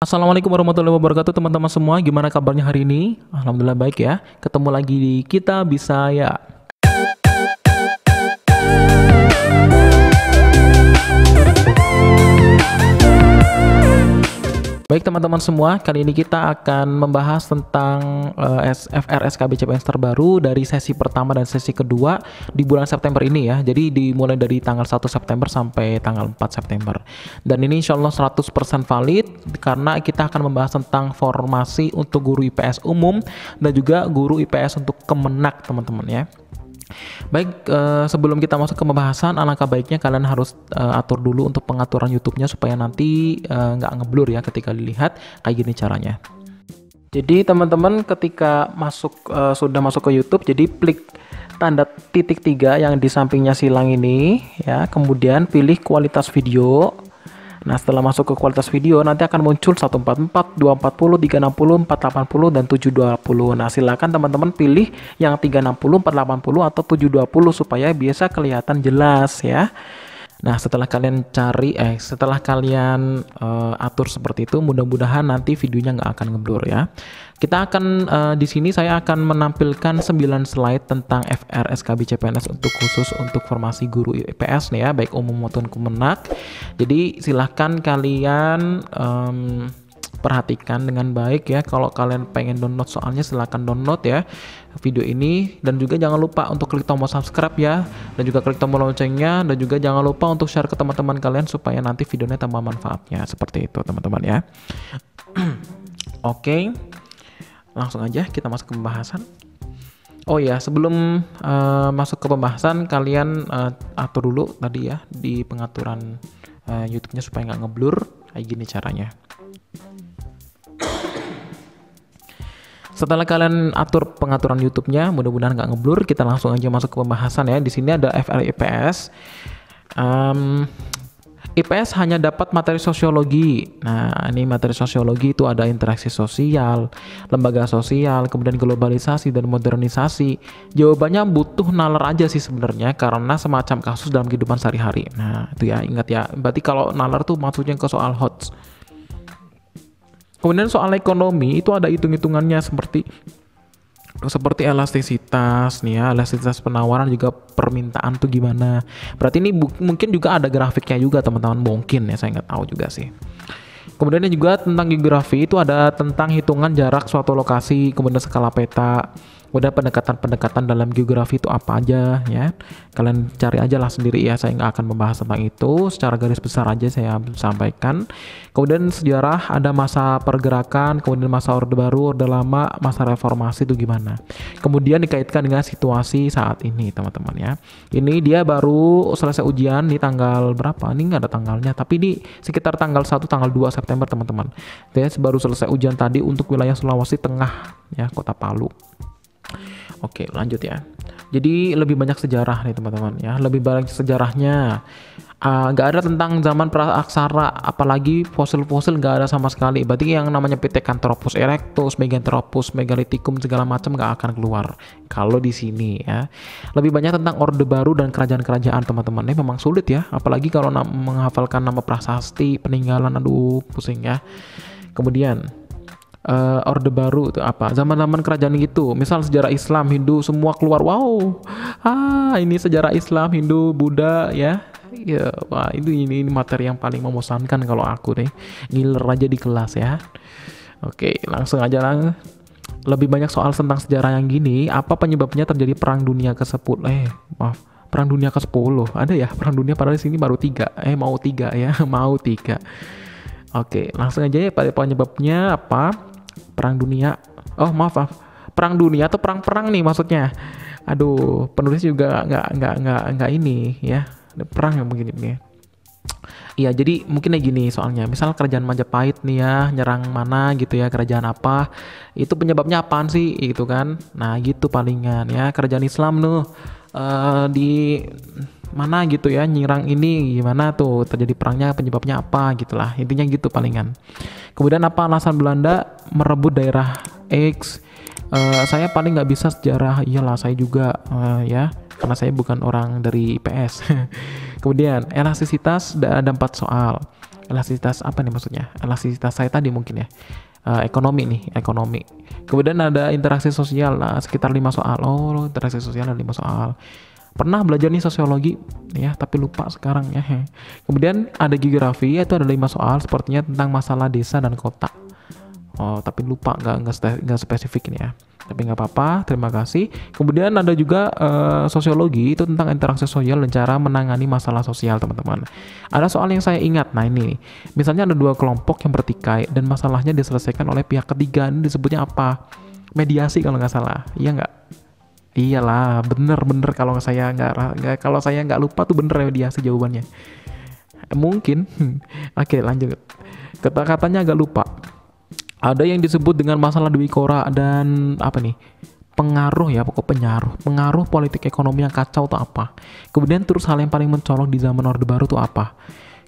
Assalamualaikum warahmatullahi wabarakatuh teman-teman semua. Gimana kabarnya hari ini? Alhamdulillah baik ya. Ketemu lagi di Kita Bisa Ya. Baik teman-teman semua, kali ini kita akan membahas tentang SFR SKB CPNS terbaru dari sesi pertama dan sesi kedua di bulan September ini ya. Jadi dimulai dari tanggal 1 September sampai tanggal 4 September. Dan ini insya Allah 100% valid karena kita akan membahas tentang formasi untuk guru IPS umum dan juga guru IPS untuk Kemenak teman-teman ya. Baik, sebelum kita masuk ke pembahasan, alangkah baiknya kalian harus atur dulu untuk pengaturan YouTube-nya supaya nanti nggak ngeblur ya ketika dilihat. Kayak gini caranya. Jadi teman-teman ketika sudah masuk ke YouTube, jadi klik tanda titik 3 yang di sampingnya silang ini ya, kemudian pilih kualitas video. Nah, setelah masuk ke kualitas video nanti akan muncul 144, 240, 360, 480 dan 720. Nah, silakan teman-teman pilih yang 360, 480 atau 720 supaya biasa kelihatan jelas ya. Nah, setelah kalian atur seperti itu, mudah-mudahan nanti videonya nggak akan ngeblur ya. Kita akan di sini saya akan menampilkan 9 slide tentang FR SKB CPNS khusus untuk formasi guru IPS nih ya, baik umum maupun Kemenak. Jadi silahkan kalian perhatikan dengan baik ya. Kalau kalian pengen download soalnya silahkan download ya video ini, dan juga jangan lupa untuk klik tombol subscribe ya, dan juga klik tombol loncengnya, dan juga jangan lupa untuk share ke teman-teman kalian supaya nanti videonya tambah manfaatnya. Seperti itu teman-teman ya. Oke, langsung aja kita masuk ke pembahasan. Oh ya, sebelum masuk ke pembahasan, kalian atur dulu tadi ya di pengaturan YouTube-nya supaya nggak ngeblur. Kayak gini caranya. Setelah kalian atur pengaturan YouTube-nya, mudah-mudahan nggak ngeblur, kita langsung aja masuk ke pembahasan ya. Di sini ada FR IPS. IPS hanya dapat materi sosiologi. Nah, ini materi sosiologi itu ada interaksi sosial, lembaga sosial, kemudian globalisasi dan modernisasi. Jawabannya butuh nalar aja sih sebenarnya, karena semacam kasus dalam kehidupan sehari-hari. Nah, itu ya, ingat ya. Berarti kalau nalar tuh maksudnya ke soal HOTS. Kemudian soal ekonomi itu ada hitung-hitungannya seperti elastisitas nih ya, elastisitas penawaran, juga permintaan tuh gimana. Berarti ini mungkin juga ada grafiknya juga teman-teman, mungkin ya, saya nggak tahu juga sih. Kemudian juga tentang geografi itu ada tentang hitungan jarak suatu lokasi, kemudian skala peta, kemudian pendekatan-pendekatan dalam geografi itu apa aja ya. Kalian cari aja lah sendiri ya, saya nggak akan membahas tentang itu, secara garis besar aja saya sampaikan. Kemudian sejarah, ada masa pergerakan, kemudian masa Orde Baru, Orde Lama, masa reformasi itu gimana. Kemudian dikaitkan dengan situasi saat ini teman-teman ya. Ini dia baru selesai ujian di tanggal berapa? Ini nggak ada tanggalnya, tapi di sekitar tanggal 1, tanggal 2 September teman-teman. Dia baru selesai ujian tadi untuk wilayah Sulawesi Tengah ya, Kota Palu. Oke, lanjut ya. Jadi lebih banyak sejarah nih teman-teman ya, lebih banyak sejarahnya. Nggak ada tentang zaman praaksara, apalagi fosil-fosil nggak ada sama sekali. Berarti yang namanya Pithecanthropus erectus, Meganthropus, Megalithicum segala macam nggak akan keluar kalau di sini ya. Lebih banyak tentang Orde Baru dan kerajaan-kerajaan teman-teman. Ini memang sulit ya, apalagi kalau menghafalkan nama prasasti, peninggalan, aduh pusing ya. Kemudian Orde Baru itu apa? Zaman-zaman kerajaan gitu. Misal sejarah Islam, Hindu semua keluar. Wow. Ini sejarah Islam, Hindu, Buddha ya. Ya, wah ini materi yang paling memosankan kalau aku nih. Ngiler aja di kelas ya. Oke, langsung aja lah. Lebih banyak soal tentang sejarah yang gini. Apa penyebabnya terjadi Perang Dunia ke-10? Perang Dunia ke-10. Ada ya Perang Dunia, padahal di sini baru 3. Mau 3 ya, mau 3. Oke, langsung aja ya, penyebabnya apa? Perang Dunia. Perang Dunia atau perang-perang nih maksudnya. Aduh, penulis juga nggak ini ya. Perang yang begini nih. Iya, jadi mungkin kayak gini soalnya. Misal kerajaan Majapahit nih ya, nyerang mana gitu ya, kerajaan apa. Itu penyebabnya apaan sih gitu kan. Nah, gitu palingan ya. Kerajaan Islam tuh di mana gitu ya, nyerang ini gimana tuh, terjadi perangnya, penyebabnya apa gitulah, intinya gitu palingan. Kemudian apa alasan Belanda merebut daerah X? Saya paling nggak bisa sejarah, iyalah saya juga ya, karena saya bukan orang dari IPS. Kemudian elastisitas ada 4 soal. Elastisitas apa nih maksudnya? Elastisitas saya tadi mungkin ya. Ekonomi nih, ekonomi. Kemudian ada interaksi sosial, sekitar 5 soal. Oh, interaksi sosial ada 5 soal. Pernah belajar nih sosiologi ya, tapi lupa sekarang ya. Kemudian ada geografi, itu ada 5 soal, sepertinya tentang masalah desa dan kota. Oh, tapi lupa, nggak spesifik ini ya. Tapi nggak apa-apa, terima kasih. Kemudian ada juga sosiologi, itu tentang interaksi sosial dan cara menangani masalah sosial, teman-teman. Ada soal yang saya ingat, nah ini, misalnya ada 2 kelompok yang bertikai dan masalahnya diselesaikan oleh pihak ketiga, ini disebutnya apa? Mediasi kalau nggak salah, iya nggak? Iyalah, bener kalau saya nggak lupa tuh bener mediasi jawabannya. Mungkin, oke lanjut. Kata-katanya agak lupa. Ada yang disebut dengan masalah Dwi Kora dan apa nih? Pengaruh ya, pengaruh politik ekonomi yang kacau tuh apa? Kemudian terus hal yang paling mencolok di zaman Orde Baru tuh apa?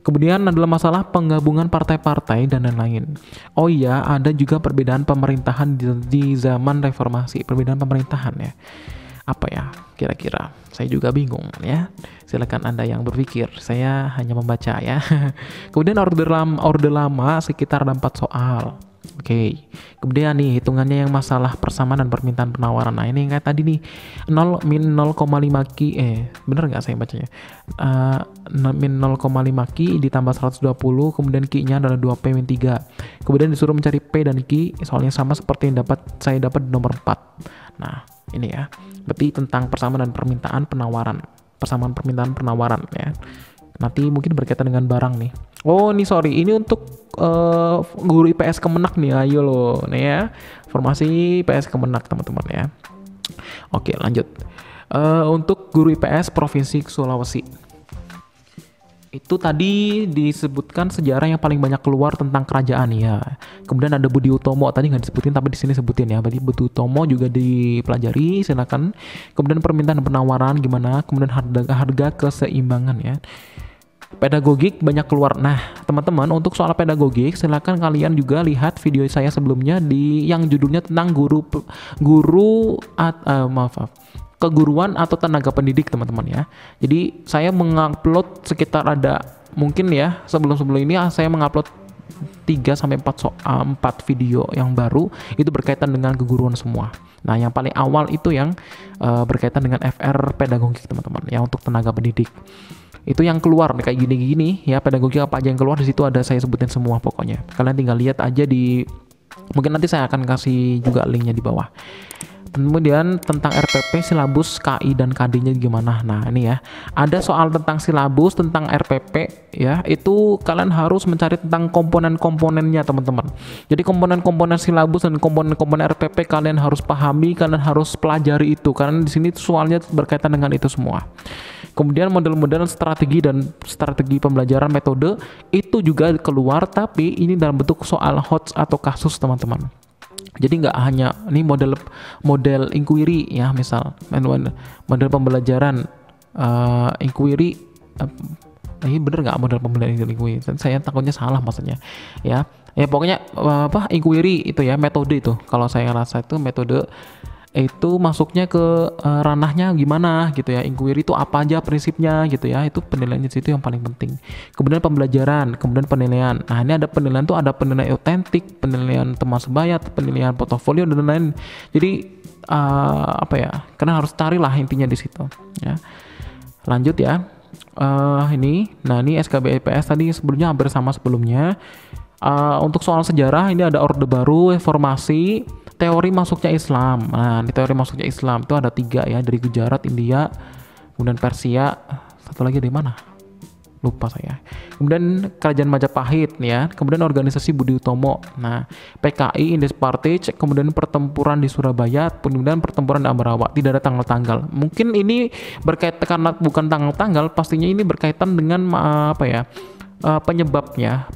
Kemudian adalah masalah penggabungan partai-partai dan lain-lain. Oh iya, ada juga perbedaan pemerintahan di zaman reformasi, perbedaan pemerintahan ya. Apa ya kira-kira? Saya juga bingung ya. Silakan Anda yang berpikir, saya hanya membaca ya. Kemudian orde lama sekitar ada 4 soal. Oke. Kemudian nih hitungannya yang masalah persamaan dan permintaan penawaran. Nah, ini yang kayak tadi nih 0 min 0,5 ki bener nggak saya bacanya? Min 0,5 ki ditambah 120, kemudian ki-nya adalah 2p min 3. Kemudian disuruh mencari p dan ki, soalnya sama seperti yang saya dapat di nomor 4. Nah, ini ya. Berarti tentang persamaan dan permintaan penawaran. Persamaan permintaan penawaran ya. Nanti mungkin berkaitan dengan barang nih. Oh, ini sorry. Ini untuk guru IPS Kemenak nih. Ayo loh. Nih ya. Formasi IPS Kemenak teman-teman ya. Oke, lanjut. Untuk guru IPS Provinsi Sulawesi. Itu tadi disebutkan sejarah yang paling banyak keluar tentang kerajaan ya. Kemudian ada Budi Utomo, tadi nggak disebutin tapi di sini sebutin ya. Berarti Budi Utomo juga dipelajari, silakan. Kemudian permintaan dan penawaran gimana? Kemudian harga keseimbangan ya. Pedagogik banyak keluar. Nah, teman-teman untuk soal pedagogik silakan kalian juga lihat video saya sebelumnya yang judulnya tentang keguruan atau tenaga pendidik teman-teman ya. Jadi saya mengupload sekitar ada mungkin ya sebelum ini saya mengupload 3-4 video yang baru itu berkaitan dengan keguruan semua. Nah yang paling awal itu yang berkaitan dengan FR pedagogik teman-teman ya untuk tenaga pendidik. Itu yang keluar kayak gini-gini ya, pedagogik apa aja yang keluar di situ ada saya sebutin semua pokoknya. Kalian tinggal lihat aja mungkin nanti saya akan kasih juga linknya di bawah. Kemudian tentang RPP, silabus, KI dan KD-nya gimana. Nah ini ya, ada soal tentang silabus, tentang RPP ya, itu kalian harus mencari tentang komponen-komponennya teman-teman. Jadi komponen-komponen silabus dan komponen-komponen RPP kalian harus pahami, kalian harus pelajari itu, karena di sini soalnya berkaitan dengan itu semua. Kemudian model-model strategi pembelajaran metode itu juga keluar, tapi ini dalam bentuk soal HOTS atau kasus teman-teman. Jadi nggak hanya ini model inquiry ya, misal model pembelajaran inquiry ini bener nggak model pembelajaran inquiry? Saya takutnya salah maksudnya ya pokoknya inquiry itu ya, metode itu kalau saya rasa itu metode itu masuknya ke ranahnya gimana gitu ya. Inquiry itu apa aja prinsipnya gitu ya, itu penilaiannya situ yang paling penting. Kemudian pembelajaran, kemudian penilaian. Nah ini ada penilaian tuh, ada penilaian otentik, penilaian teman sebaya, penilaian portofolio dan lain-lain. Jadi karena harus carilah intinya di situ ya. Lanjut ya. Ini SKB IPS tadi sebelumnya hampir sama sebelumnya. Untuk soal sejarah ini ada Orde Baru, Reformasi, teori masuknya Islam. Nah, di teori masuknya Islam itu ada 3 ya, dari Gujarat, India, kemudian Persia, satu lagi dari mana? Lupa saya. Kemudian Kerajaan Majapahit ya, kemudian organisasi Budi Utomo. Nah, PKI, Indes Partage, kemudian pertempuran di Surabaya, kemudian pertempuran di Ambarawa. Tidak ada tanggal-tanggal. Mungkin ini berkaitan karena bukan tanggal-tanggal, pastinya ini berkaitan dengan penyebabnya,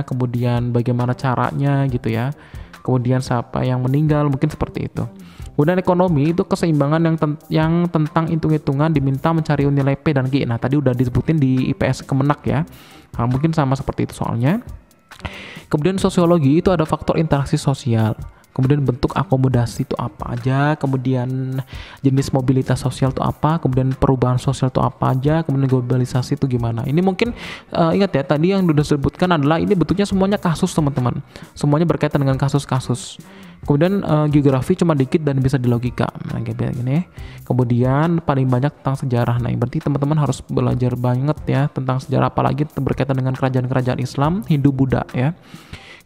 kemudian bagaimana caranya gitu ya. Kemudian siapa yang meninggal, mungkin seperti itu. Kemudian ekonomi itu keseimbangan yang tentang hitung-hitungan diminta mencari nilai P dan Q. Nah tadi udah disebutin di IPS Kemenak ya. Nah, mungkin sama seperti itu soalnya. Kemudian sosiologi itu ada faktor interaksi sosial. kemudian bentuk akomodasi itu apa aja, kemudian jenis mobilitas sosial itu apa, kemudian perubahan sosial itu apa aja, kemudian globalisasi itu gimana. Ini mungkin ingat ya, tadi yang sudah disebutkan adalah ini bentuknya semuanya kasus teman-teman, semuanya berkaitan dengan kasus-kasus. Kemudian geografi cuma dikit dan bisa dilogika, nah kayak gini. Kemudian paling banyak tentang sejarah. Nah berarti teman-teman harus belajar banget ya tentang sejarah, apalagi berkaitan dengan kerajaan-kerajaan Islam, Hindu, Buddha ya.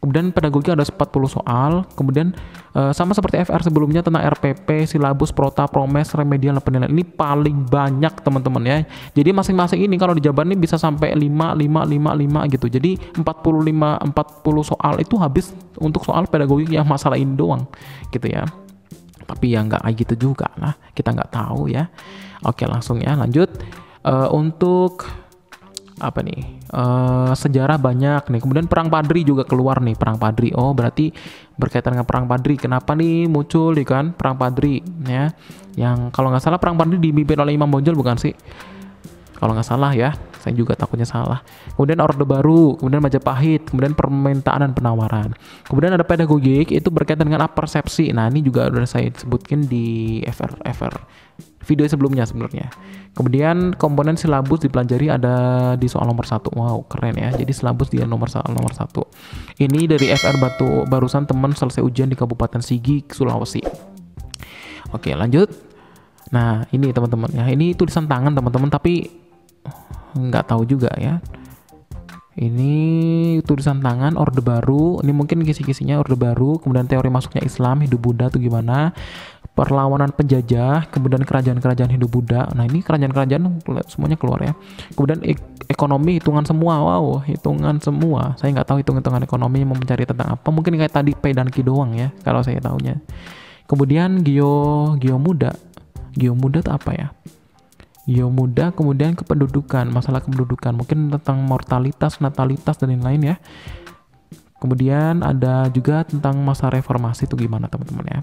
Kemudian pedagogi ada 40 soal. Kemudian sama seperti FR sebelumnya tentang RPP, silabus, prota, promes, remedial, dan penilaian. Ini paling banyak teman-teman ya. Jadi masing-masing ini kalau dijabarin ini bisa sampai 5 gitu. Jadi 40 soal itu habis untuk soal pedagogi yang masalah ini doang gitu ya. Tapi ya nggak kayak gitu juga lah. Kita nggak tahu ya. Oke langsung ya lanjut. Untuk apa nih, sejarah banyak nih. Kemudian perang Padri juga keluar nih, perang Padri. Oh berarti berkaitan dengan perang Padri. Kenapa nih muncul nih kan perang Padri ya, yang kalau nggak salah perang Padri dipimpin oleh Imam Bonjol bukan sih, kalau nggak salah ya, saya juga takutnya salah. Kemudian Orde Baru, kemudian Majapahit, kemudian permintaan dan penawaran. Kemudian ada pedagogik, itu berkaitan dengan persepsi. Nah ini juga udah saya sebutkan di FR video sebelumnya sebenarnya. Kemudian komponen silabus dipelajari ada di soal nomor 1. Wow keren ya, jadi silabus dia nomor 1. Ini dari FR barusan teman selesai ujian di Kabupaten Sigi, Sulawesi. Oke lanjut. Nah ini teman-teman ya, ini tulisan tangan teman-teman, tapi nggak tahu juga ya. Ini tulisan tangan Orde Baru, ini mungkin kisi-kisinya Orde Baru, kemudian teori masuknya Islam, Hindu Buddha itu gimana, perlawanan penjajah, kemudian kerajaan-kerajaan Hindu Buddha. Nah ini kerajaan-kerajaan semuanya keluar ya. Kemudian ekonomi, hitungan semua. Wow, hitungan semua. Saya nggak tahu hitungan ekonomi mau mencari tentang apa. Mungkin kayak tadi P dan Q doang ya, kalau saya tahunya. Kemudian Geomuda itu apa ya? Geomuda, kemudian kependudukan, masalah kependudukan, mungkin tentang mortalitas, natalitas, dan lain-lain ya. Kemudian ada juga tentang masa reformasi itu gimana teman-teman ya.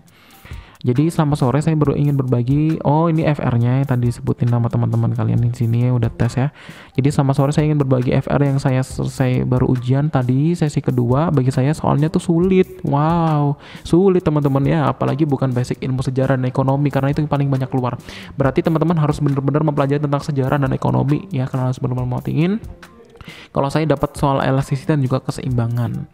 Jadi selamat sore, saya baru ingin berbagi. Oh ini FR-nya yang tadi sebutin nama teman-teman kalian di sini udah tes ya. Jadi selamat sore, saya ingin berbagi FR yang saya selesai baru ujian tadi sesi kedua. Bagi saya soalnya tuh sulit. Wow, sulit teman-teman ya. Apalagi bukan basic ilmu sejarah dan ekonomi, karena itu yang paling banyak keluar. Berarti teman-teman harus benar-benar mempelajari tentang sejarah dan ekonomi ya, karena harus benar-benar mematiin. Kalau saya dapat soal elastisitas dan juga keseimbangan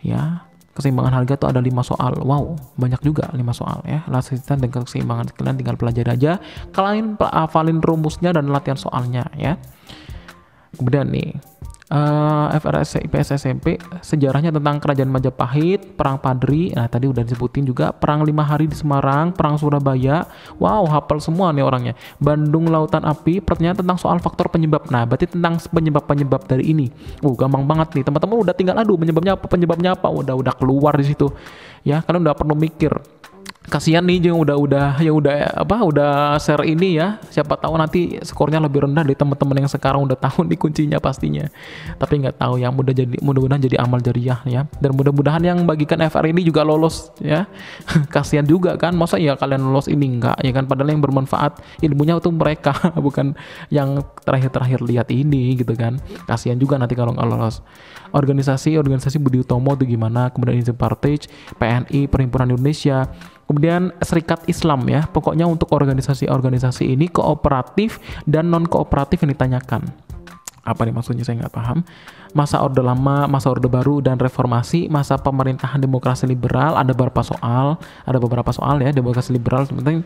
ya. Keseimbangan harga tuh ada 5 soal. Wow, banyak juga 5 soal ya. Elastisitas dan keseimbangan, kalian tinggal pelajari aja. Kalian hafalin rumusnya dan latihan soalnya ya. Kemudian nih FRS IPS SMP sejarahnya tentang kerajaan Majapahit, perang Padri. Nah tadi udah disebutin juga, perang 5 hari di Semarang, perang Surabaya. Wow, hafal semua nih orangnya. Bandung Lautan Api, pertanyaan tentang soal faktor penyebab. Nah berarti tentang penyebab dari ini. Gampang banget nih teman-teman, udah tinggal aduh penyebabnya apa udah keluar di situ ya. Kalian udah perlu mikir. Kasihan nih yang udah share ini ya, siapa tahu nanti skornya lebih rendah dari teman-teman yang sekarang udah tahu nih kuncinya pastinya, tapi nggak tahu ya. Mudah-mudahan jadi amal jariah ya, dan mudah-mudahan yang bagikan FR ini juga lolos ya. Kasihan juga kan, masa ya kalian lolos ini enggak ya kan, padahal yang bermanfaat ilmunya itu mereka bukan yang terakhir lihat ini gitu kan. Kasihan juga nanti kalau nggak lolos. Organisasi Budi Utomo itu gimana, kemudian Inzim Partage, PNI, Perhimpunan Indonesia, kemudian Serikat Islam ya. Pokoknya untuk organisasi ini kooperatif dan non kooperatif yang ditanyakan. Apa nih maksudnya, saya nggak paham. Masa Orde Lama, masa Orde Baru, dan Reformasi, masa pemerintahan demokrasi liberal. Ada beberapa soal ya, demokrasi liberal. Sebenarnya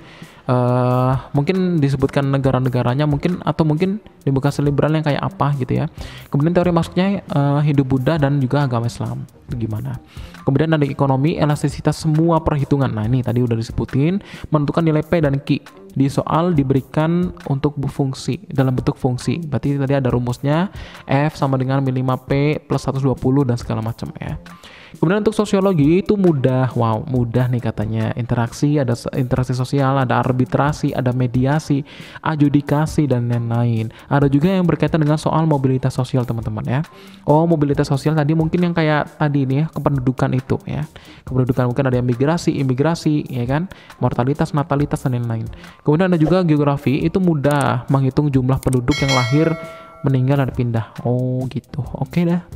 mungkin disebutkan negara-negaranya mungkin, atau mungkin demokrasi liberal yang kayak apa gitu ya. Kemudian teori masuknya Hindu Buddha dan juga agama Islam itu gimana. Kemudian ada ekonomi, elastisitas semua perhitungan. Nah ini tadi udah disebutin, menentukan nilai P dan Q di soal diberikan untuk fungsi dalam bentuk fungsi. Berarti tadi ada rumusnya, F sama dengan min 5P plus 120 dan segala macam ya. Kemudian untuk sosiologi itu mudah. Wow, mudah nih katanya. Interaksi, ada interaksi sosial, ada arbitrasi, ada mediasi, adjudikasi, dan lain-lain. Ada juga yang berkaitan dengan soal mobilitas sosial teman-teman ya. Oh, mobilitas sosial tadi mungkin yang kayak tadi nih ya, kependudukan itu ya. Kependudukan mungkin ada imigrasi ya kan, mortalitas, natalitas, dan lain-lain. Kemudian ada juga geografi, itu mudah menghitung jumlah penduduk yang lahir, meninggal, dan pindah. Oh gitu. Oke dah.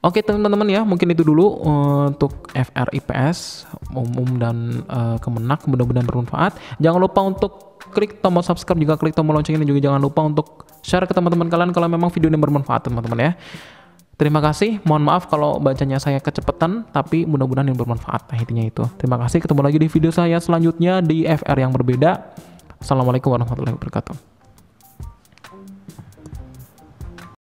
Oke teman-teman ya, mungkin itu dulu untuk FR IPS umum dan Kemenak, mudah-mudahan bermanfaat. Jangan lupa untuk klik tombol subscribe, juga klik tombol lonceng ini, juga jangan lupa untuk share ke teman-teman kalian kalau memang video ini bermanfaat teman-teman ya. Terima kasih, mohon maaf kalau bacanya saya kecepatan, tapi mudah-mudahan yang bermanfaat. Nah, intinya itu. Terima kasih, ketemu lagi di video saya selanjutnya di FR yang berbeda. Assalamualaikum warahmatullahi wabarakatuh.